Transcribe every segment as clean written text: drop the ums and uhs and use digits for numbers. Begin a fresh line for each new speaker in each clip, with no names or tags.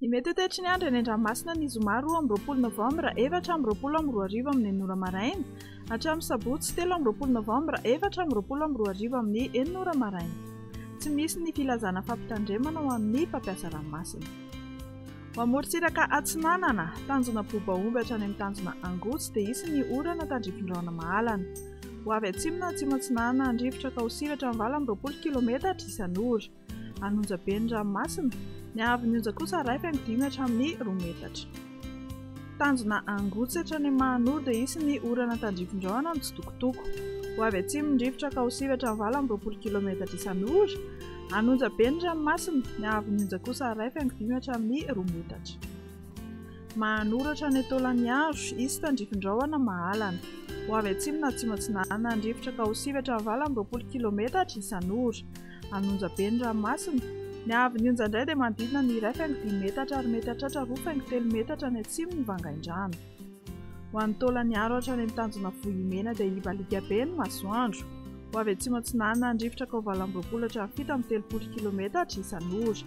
Ny mety tetry ny andro eny an-dranomasina ny zoma 2 Novambra 4:20 amin'ny 9 maraina hatramin'ny sabotsy 3:20 Novambra 4:20 amin'ny 9 maraina. Tsy misy ny filazana fampitandremana ho amin'ny mpampiasa ranomasina. Ho amorontsiraka Atsinanana, tanjona Bobaomby hatrany amin'ny tanjona Angotsy dia hisy ny orana tandrifin-drano Mahalana. Ho avy atsimo atsimo Atsinanana andrivotra ka ho sivatra amin'ny 20 kilometatra isan'ora. Anonja be ny ranomasina. Ny haavon'ny onja kosa 1.5 hatramin'ny 2 metatra. Tanjona Angotsy hatrany Mahanoro dia hisy ny orana tandrifin-drano mitsitokotoko. Ho avy atsimo ny rivotra ka ho sivatra amin'ny 20 kilometatra isan'ora. Anonja be ny ranomasina. Ny haavon'ny onja kosa 1.5 hatramin'ny 2 metatra. Mahanoro hatrany Taolagnaro hisy tandrifin-drano Mahalana. Ho avy atsimo na atsimo Atsinanana ny rivotra ka ho sivatra amin'ny 20 kilometatra isan'ora. Anonja be ny ranomasina. Ny haavon'ny onja indray dia manodidina ny 1.5 metatra ary mety hatratra 2.3 metatra ny atsimo ny Vangaindrano. Ho an'ny Taolagnaro hatrany amin'ny tanjona Vohimena dia ibalika be ny masoandro. Ho avy atsimo Atsinanana ny rivotra ka ho 20 hatramin'ny 7.30 kilometatra isan'ora.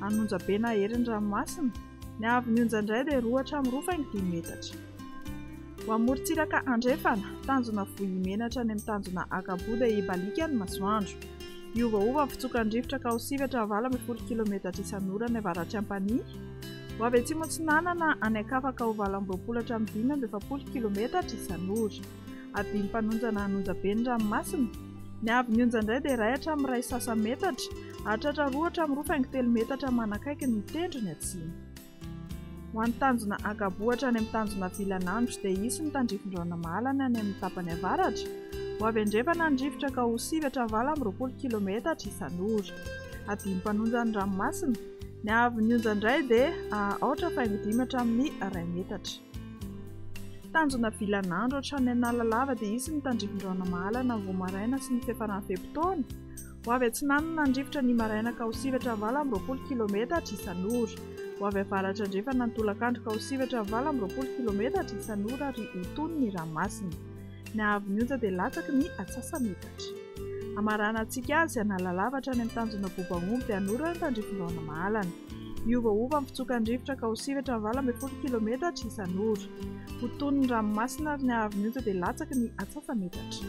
Anonja be na herin'ny ranomasina. Ny haavon'ny onja indray dia 2 hatramin'ny 2.5 metatra. Ho amorontsiraka Andrefana, tanjona Vohimena hatrany amin'ny tanjona Akabo dia ibalika ny masoandro. Iovaova ny fitsokan'ny rivotra ka ho sivatra amin'ny 20 kilometatra isan'ora ny avaratry Ampania. Ho avy atsimo Atsinanana any Ankafa ka ho 20 hatramin'ny 5.70 kilometatra isan'ora. Adiny mpanonjana anonja be ny ranomasina. Ny haavon'ny onja indray dia 1 hatramin'ny 1 metatra, hatratra 2 hatramin'ny 2.3 metatra manakaiky ny tendro ny atsimo. Ho an'ny tanjona Akabo hatrany amin'ny tanjona Vilanandro dia hisy ny tandrifin-drano Mahalana any amin'ny tapany avaratra. Ho avy andrefana ny rivotra ka ho sivatra amin'ny 20 kilometatra isan'ora. Adiny mpanonja ny ranomasina. Ny haavon'ny onja indray dia 0.5 hatramin'ny 1 metatra. Tanjona Vilanandro hatrany Analalava dia hisy ny tandrifin-drano Mahalana vao maraina sy ny fiafaran'ny feim-potoana. Ho avy Atsinanana ny rivotra ny maraina ka ho sivatra amin'ny 20 kilometatra isan'ora. Ho avy avaratra andrefana ny tolakandro ka ho sivatra amin'ny 20 kilometatra isan'ora ary ho tony ny ranomasina. Ny haavon'ny onja dia latsaky ny 1 metatra. Amarana antsika azy Analalava hatrany amin'ny tanjona Bobaomby dia hanorana ny tandrifin-drano Mahalana. Iovaova ny fitsokan'ny rivotra ka ho sivatra amin'ny 20 kilometatra isan'ora. Ho tony ny ranomasina ary ny haavon'ny onja dia latsaky ny 1 metatra.